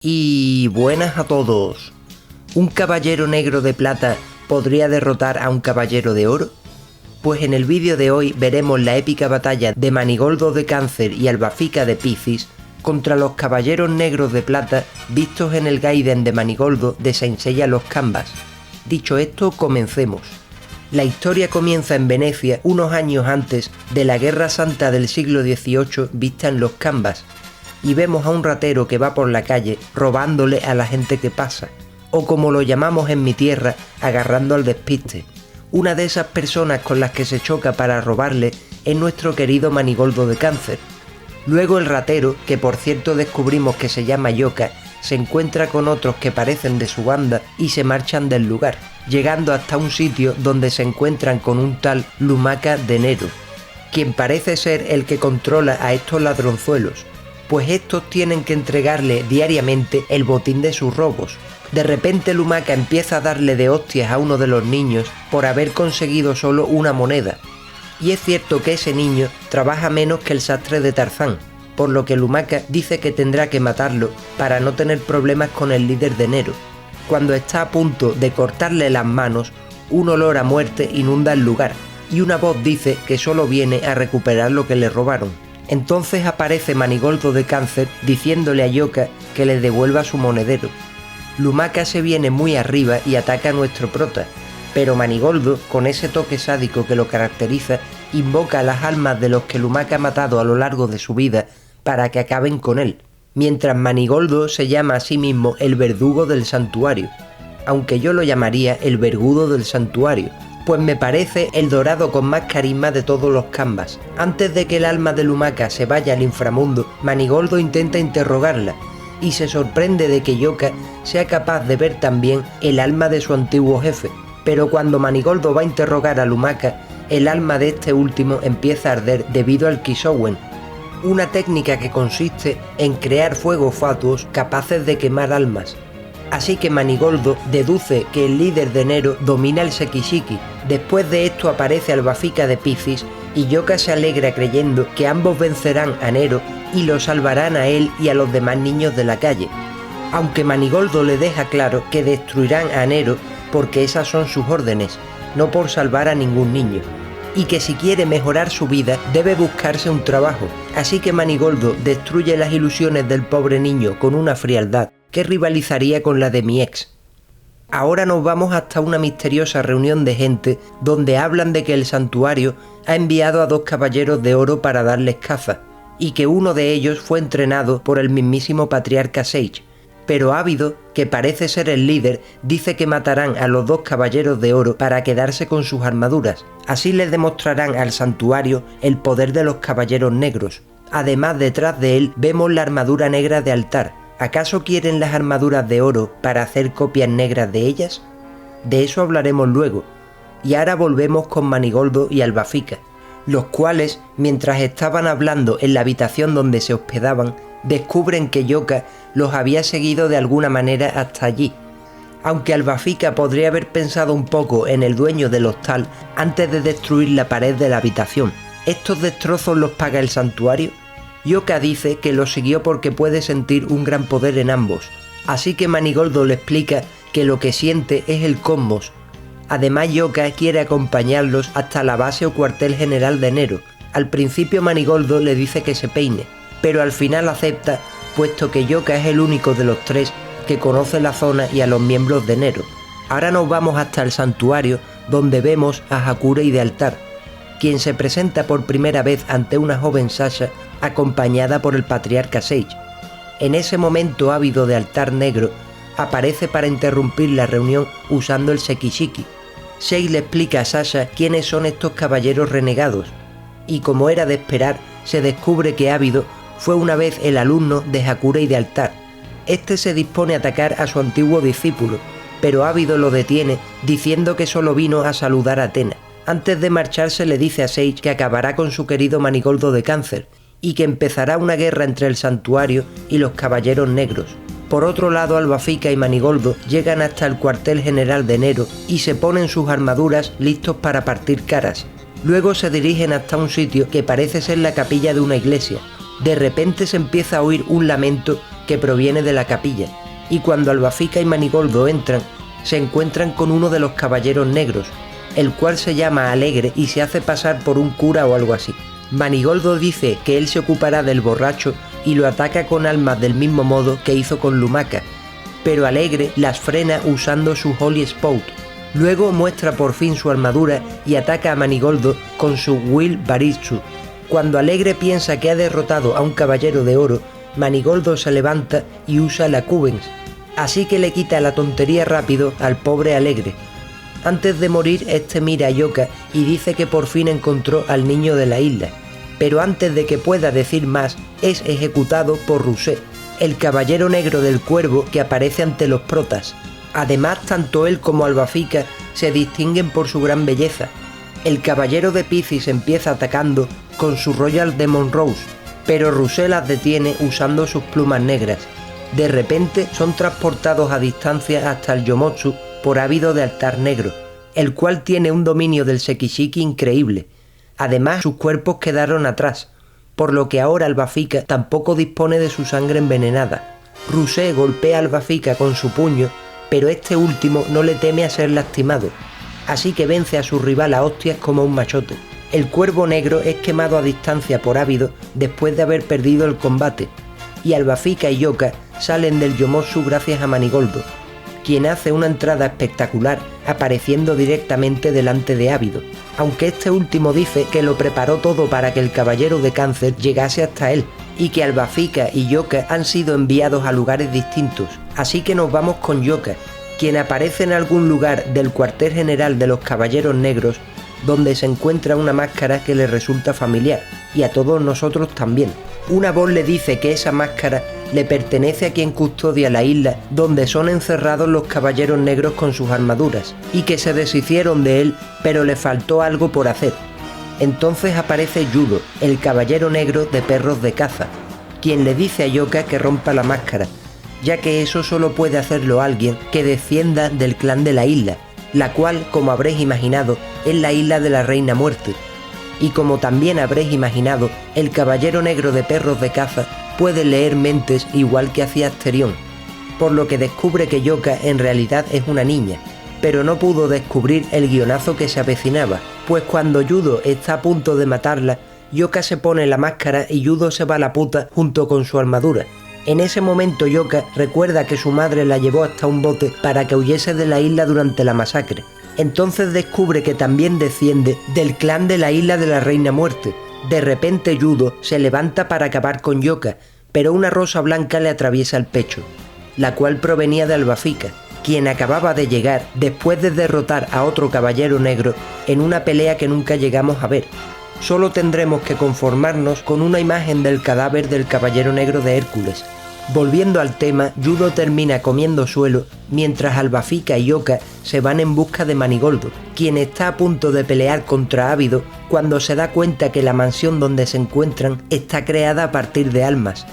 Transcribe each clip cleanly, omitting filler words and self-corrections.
Y buenas a todos. ¿Un caballero negro de plata podría derrotar a un caballero de oro? Pues en el vídeo de hoy veremos la épica batalla de Manigoldo de Cáncer y Albafica de Piscis contra los caballeros negros de plata vistos en el Gaiden de Manigoldo de Saint Seiya Lost Canvas. Dicho esto, comencemos. La historia comienza en Venecia unos años antes de la Guerra Santa del siglo XVIII vista en Lost Canvas, y vemos a un ratero que va por la calle robándole a la gente que pasa, o como lo llamamos en mi tierra, agarrando al despiste. Una de esas personas con las que se choca para robarle es nuestro querido Manigoldo de Cáncer. Luego el ratero, que por cierto descubrimos que se llama Yoka, se encuentra con otros que parecen de su banda y se marchan del lugar, llegando hasta un sitio donde se encuentran con un tal Lumaka de Nero, quien parece ser el que controla a estos ladronzuelos, pues estos tienen que entregarle diariamente el botín de sus robos. De repente Lumaka empieza a darle de hostias a uno de los niños por haber conseguido solo una moneda, y es cierto que ese niño trabaja menos que el sastre de Tarzán, por lo que Lumaka dice que tendrá que matarlo para no tener problemas con el líder de Nero. Cuando está a punto de cortarle las manos, un olor a muerte inunda el lugar, y una voz dice que solo viene a recuperar lo que le robaron. Entonces aparece Manigoldo de Cáncer diciéndole a Yoka que le devuelva su monedero. Lumaka se viene muy arriba y ataca a nuestro prota, pero Manigoldo, con ese toque sádico que lo caracteriza, invoca a las almas de los que Lumaka ha matado a lo largo de su vida para que acaben con él, mientras Manigoldo se llama a sí mismo el verdugo del santuario, aunque yo lo llamaría el vergudo del santuario, pues me parece el dorado con más carisma de todos los canvas. Antes de que el alma de Lumaka se vaya al inframundo, Manigoldo intenta interrogarla, y se sorprende de que Yoka sea capaz de ver también el alma de su antiguo jefe, pero cuando Manigoldo va a interrogar a Lumaka, el alma de este último empieza a arder debido al Kisowen, una técnica que consiste en crear fuegos fatuos capaces de quemar almas. Así que Manigoldo deduce que el líder de Nero domina el Sekishiki. Después de esto aparece Albafica de Piscis y Yoka se alegra creyendo que ambos vencerán a Nero y lo salvarán a él y a los demás niños de la calle. Aunque Manigoldo le deja claro que destruirán a Nero porque esas son sus órdenes, no por salvar a ningún niño, y que si quiere mejorar su vida debe buscarse un trabajo. Así que Manigoldo destruye las ilusiones del pobre niño con una frialdad que rivalizaría con la de mi ex. Ahora nos vamos hasta una misteriosa reunión de gente donde hablan de que el santuario ha enviado a dos caballeros de oro para darles caza, y que uno de ellos fue entrenado por el mismísimo patriarca Sage, pero Ávido, que parece ser el líder, dice que matarán a los dos caballeros de oro para quedarse con sus armaduras. Así les demostrarán al santuario el poder de los caballeros negros. Además, detrás de él vemos la armadura negra de Altar. ¿Acaso quieren las armaduras de oro para hacer copias negras de ellas? De eso hablaremos luego. Y ahora volvemos con Manigoldo y Albafica, los cuales, mientras estaban hablando en la habitación donde se hospedaban, descubren que Yoka los había seguido de alguna manera hasta allí. Aunque Albafica podría haber pensado un poco en el dueño del hostal antes de destruir la pared de la habitación. ¿Estos destrozos los paga el santuario? Yoka dice que los siguió porque puede sentir un gran poder en ambos, así que Manigoldo le explica que lo que siente es el cosmos. Además, Yoka quiere acompañarlos hasta la base o cuartel general de Nero. Al principio Manigoldo le dice que se peine, pero al final acepta, puesto que Yoka es el único de los tres que conoce la zona y a los miembros de Nero. Ahora nos vamos hasta el santuario, donde vemos a Hakurei de Altar, quien se presenta por primera vez ante una joven Sasha acompañada por el patriarca Sage. En ese momento Ávido de Altar Negro aparece para interrumpir la reunión usando el Sekishiki. Sage le explica a Sasha quiénes son estos caballeros renegados, y como era de esperar, se descubre que Ávido fue una vez el alumno de Hakurei de Altar. Este se dispone a atacar a su antiguo discípulo, pero Ávido lo detiene diciendo que solo vino a saludar a Athena. Antes de marcharse le dice a Sage que acabará con su querido Manigoldo de Cáncer y que empezará una guerra entre el santuario y los caballeros negros. Por otro lado, Albafica y Manigoldo llegan hasta el cuartel general de Nero y se ponen sus armaduras listos para partir caras. Luego se dirigen hasta un sitio que parece ser la capilla de una iglesia. De repente se empieza a oír un lamento que proviene de la capilla, y cuando Albafika y Manigoldo entran, se encuentran con uno de los caballeros negros, el cual se llama Alegre y se hace pasar por un cura o algo así. Manigoldo dice que él se ocupará del borracho y lo ataca con armas del mismo modo que hizo con Lumaca, pero Alegre las frena usando su Holy Spout. Luego muestra por fin su armadura y ataca a Manigoldo con su Will Baritsu. Cuando Alegre piensa que ha derrotado a un caballero de oro, Manigoldo se levanta y usa la Cubens, así que le quita la tontería rápido al pobre Alegre. Antes de morir, este mira a Yoka y dice que por fin encontró al niño de la isla, pero antes de que pueda decir más, es ejecutado por Rusé, el caballero negro del cuervo que aparece ante los protas. Además, tanto él como Albafika se distinguen por su gran belleza. El caballero de Piscis empieza atacando con su Royal Demon Rose, pero Rusé las detiene usando sus plumas negras. De repente son transportados a distancia hasta el Yomotsu por ávido de altar negro, el cual tiene un dominio del Sekishiki increíble. Además, sus cuerpos quedaron atrás, por lo que ahora Albafika tampoco dispone de su sangre envenenada. Rusé golpea a Albafika con su puño, pero este último no le teme a ser lastimado, así que vence a su rival a hostias como un machote. El cuervo negro es quemado a distancia por ávido después de haber perdido el combate, y Albafika y Yoka salen del Yomotsu gracias a Manigoldo, quien hace una entrada espectacular apareciendo directamente delante de Ávido, aunque este último dice que lo preparó todo para que el caballero de cáncer llegase hasta él, y que Albafika y Yoka han sido enviados a lugares distintos, así que nos vamos con Yoka, quien aparece en algún lugar del cuartel general de los caballeros negros, donde se encuentra una máscara que le resulta familiar, y a todos nosotros también. Una voz le dice que esa máscara le pertenece a quien custodia la isla donde son encerrados los caballeros negros con sus armaduras, y que se deshicieron de él, pero le faltó algo por hacer. Entonces aparece Yudo, el caballero negro de perros de caza, quien le dice a Yoka que rompa la máscara, ya que eso solo puede hacerlo alguien que descienda del clan de la isla, la cual, como habréis imaginado, es la isla de la Reina Muerte. Y como también habréis imaginado, el caballero negro de perros de caza puede leer mentes igual que hacía Asterión, por lo que descubre que Yoka en realidad es una niña, pero no pudo descubrir el guionazo que se avecinaba, pues cuando Yudo está a punto de matarla, Yoka se pone la máscara y Yudo se va a la puta junto con su armadura. En ese momento Yoka recuerda que su madre la llevó hasta un bote para que huyese de la isla durante la masacre. Entonces descubre que también desciende del clan de la isla de la Reina Muerte. De repente Yudo se levanta para acabar con Yoka, pero una rosa blanca le atraviesa el pecho, la cual provenía de Albafika, quien acababa de llegar después de derrotar a otro caballero negro en una pelea que nunca llegamos a ver. Solo tendremos que conformarnos con una imagen del cadáver del caballero negro de Hércules. Volviendo al tema, Yudo termina comiendo suelo mientras Albafika y Yoka se van en busca de Manigoldo, quien está a punto de pelear contra Ávido cuando se da cuenta que la mansión donde se encuentran está creada a partir de almas.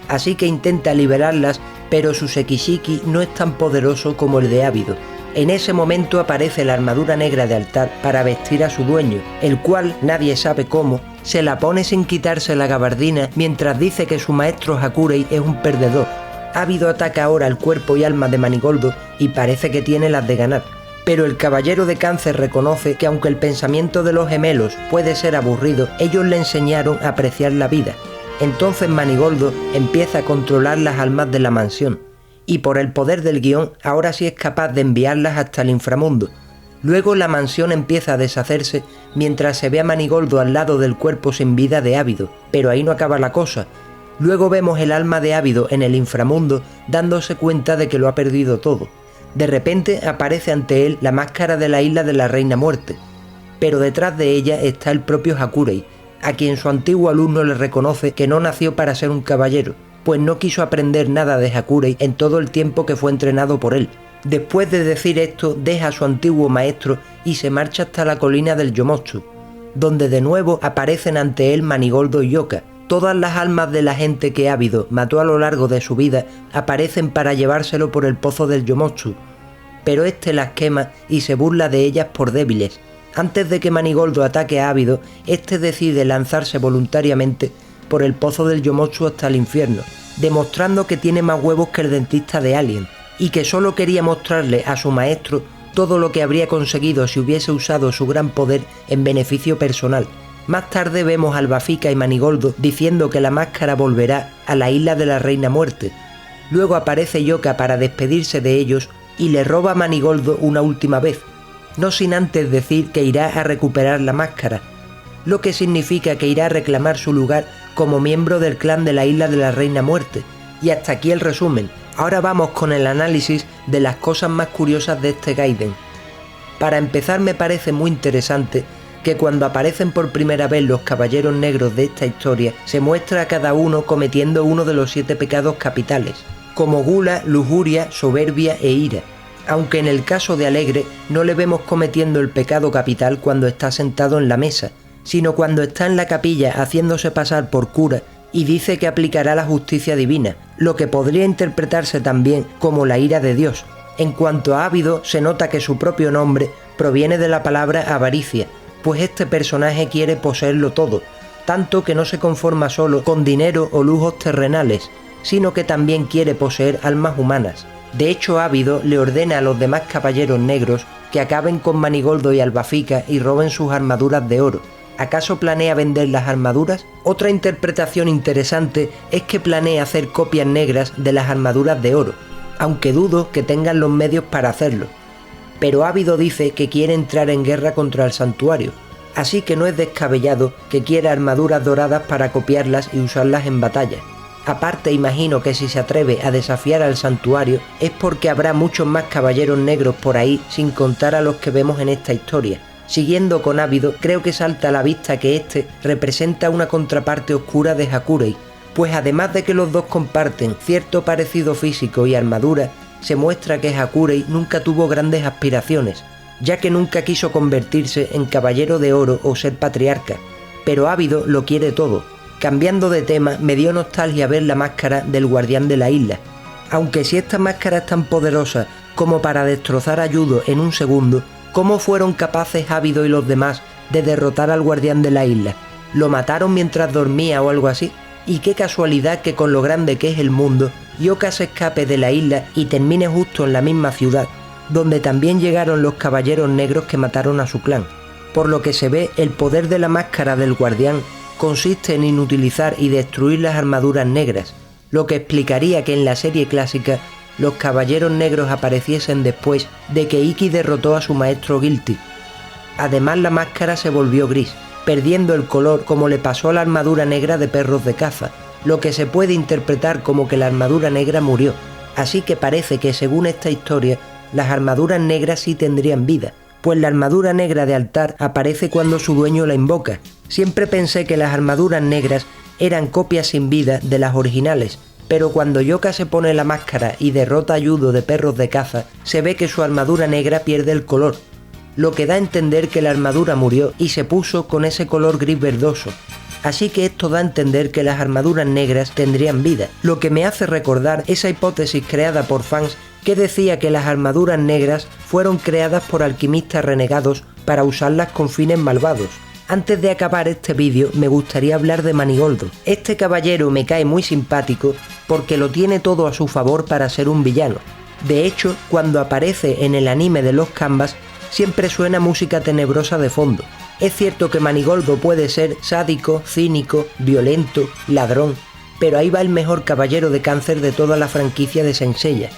Así que intenta liberarlas, pero su Sekishiki no es tan poderoso como el de Ávido. En ese momento aparece la armadura negra de altar para vestir a su dueño, el cual, nadie sabe cómo, se la pone sin quitarse la gabardina mientras dice que su maestro Hakurei es un perdedor. Ávido ataca ahora el cuerpo y alma de Manigoldo y parece que tiene las de ganar. Pero el caballero de cáncer reconoce que aunque el pensamiento de los gemelos puede ser aburrido, ellos le enseñaron a apreciar la vida. Entonces Manigoldo empieza a controlar las almas de la mansión, y por el poder del guión ahora sí es capaz de enviarlas hasta el inframundo. Luego la mansión empieza a deshacerse mientras se ve a Manigoldo al lado del cuerpo sin vida de Ávido, pero ahí no acaba la cosa. Luego vemos el alma de Ávido en el inframundo dándose cuenta de que lo ha perdido todo. De repente aparece ante él la máscara de la isla de la Reina Muerte, pero detrás de ella está el propio Hakurei, a quien su antiguo alumno le reconoce que no nació para ser un caballero, pues no quiso aprender nada de Hakurei en todo el tiempo que fue entrenado por él. Después de decir esto, deja a su antiguo maestro y se marcha hasta la colina del Yomotsu, donde de nuevo aparecen ante él Manigoldo y Yoka. Todas las almas de la gente que Ávido mató a lo largo de su vida aparecen para llevárselo por el pozo del Yomotsu, pero este las quema y se burla de ellas por débiles. Antes de que Manigoldo ataque a Ávido, este decide lanzarse voluntariamente por el pozo del Yomotsu hasta el infierno, demostrando que tiene más huevos que el dentista de Alien, y que solo quería mostrarle a su maestro todo lo que habría conseguido si hubiese usado su gran poder en beneficio personal. Más tarde vemos al Bafika y Manigoldo diciendo que la máscara volverá a la isla de la Reina Muerte. Luego aparece Yoka para despedirse de ellos y le roba a Manigoldo una última vez, no sin antes decir que irá a recuperar la máscara, lo que significa que irá a reclamar su lugar como miembro del clan de la isla de la Reina Muerte. Y hasta aquí el resumen. Ahora vamos con el análisis de las cosas más curiosas de este Gaiden. Para empezar, me parece muy interesante que cuando aparecen por primera vez los caballeros negros de esta historia, se muestra a cada uno cometiendo uno de los 7 pecados capitales, como gula, lujuria, soberbia e ira, aunque en el caso de Alegre no le vemos cometiendo el pecado capital cuando está sentado en la mesa, sino cuando está en la capilla haciéndose pasar por cura y dice que aplicará la justicia divina, lo que podría interpretarse también como la ira de Dios. En cuanto a Ávido, se nota que su propio nombre proviene de la palabra avaricia, pues este personaje quiere poseerlo todo, tanto que no se conforma solo con dinero o lujos terrenales, sino que también quiere poseer almas humanas. De hecho, Ávido le ordena a los demás caballeros negros que acaben con Manigoldo y Albafika y roben sus armaduras de oro. ¿Acaso planea vender las armaduras? Otra interpretación interesante es que planea hacer copias negras de las armaduras de oro, aunque dudo que tengan los medios para hacerlo. Pero Ávido dice que quiere entrar en guerra contra el santuario, así que no es descabellado que quiera armaduras doradas para copiarlas y usarlas en batalla. Aparte, imagino que si se atreve a desafiar al santuario es porque habrá muchos más caballeros negros por ahí sin contar a los que vemos en esta historia. Siguiendo con Ávido, creo que salta a la vista que este representa una contraparte oscura de Hakurei, pues además de que los dos comparten cierto parecido físico y armadura, se muestra que Hakurei nunca tuvo grandes aspiraciones, ya que nunca quiso convertirse en caballero de oro o ser patriarca, pero Ávido lo quiere todo. Cambiando de tema, me dio nostalgia ver la máscara del guardián de la isla, aunque si esta máscara es tan poderosa como para destrozar a Yudo en un segundo, ¿cómo fueron capaces Ávido y los demás de derrotar al guardián de la isla? ¿Lo mataron mientras dormía o algo así? Y qué casualidad que con lo grande que es el mundo, Yoka se escape de la isla y termine justo en la misma ciudad, donde también llegaron los caballeros negros que mataron a su clan. Por lo que se ve, el poder de la máscara del guardián consiste en inutilizar y destruir las armaduras negras, lo que explicaría que en la serie clásica los caballeros negros apareciesen después de que Ikki derrotó a su maestro Guilty. Además, la máscara se volvió gris, perdiendo el color como le pasó a la armadura negra de Perros de Caza, lo que se puede interpretar como que la armadura negra murió, así que parece que según esta historia, las armaduras negras sí tendrían vida, pues la armadura negra de altar aparece cuando su dueño la invoca. Siempre pensé que las armaduras negras eran copias sin vida de las originales, pero cuando Yoka se pone la máscara y derrota a Yudo de Perros de Caza, se ve que su armadura negra pierde el color, lo que da a entender que la armadura murió y se puso con ese color gris verdoso. Así que esto da a entender que las armaduras negras tendrían vida, lo que me hace recordar esa hipótesis creada por fans que decía que las armaduras negras fueron creadas por alquimistas renegados para usarlas con fines malvados. Antes de acabar este vídeo me gustaría hablar de Manigoldo. Este caballero me cae muy simpático porque lo tiene todo a su favor para ser un villano. De hecho, cuando aparece en el anime de los Canvas, siempre suena música tenebrosa de fondo. Es cierto que Manigoldo puede ser sádico, cínico, violento, ladrón, pero ahí va el mejor caballero de cáncer de toda la franquicia de Saint Seiya.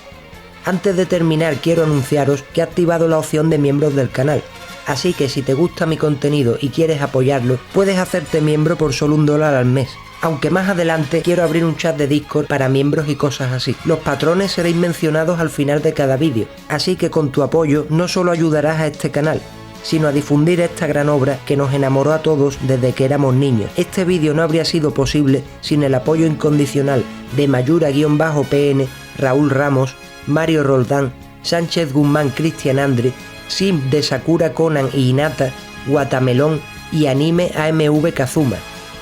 Antes de terminar, quiero anunciaros que he activado la opción de miembros del canal, así que si te gusta mi contenido y quieres apoyarlo, puedes hacerte miembro por solo $1 al mes. Aunque más adelante quiero abrir un chat de Discord para miembros y cosas así. Los patrones seréis mencionados al final de cada vídeo, así que con tu apoyo no solo ayudarás a este canal, sino a difundir esta gran obra que nos enamoró a todos desde que éramos niños. Este vídeo no habría sido posible sin el apoyo incondicional de Mayura-PN, Raúl Ramos, Mario Roldán, Sánchez Guzmán, Cristian Andre, Sim de Sakura Conan y Hinata, Guatamelón y Anime AMV Kazuma.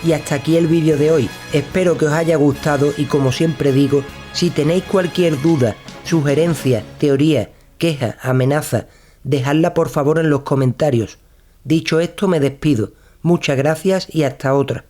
Y hasta aquí el vídeo de hoy, espero que os haya gustado y como siempre digo, si tenéis cualquier duda, sugerencia, teoría, queja, amenaza, dejadla por favor en los comentarios. Dicho esto me despido, muchas gracias y hasta otra.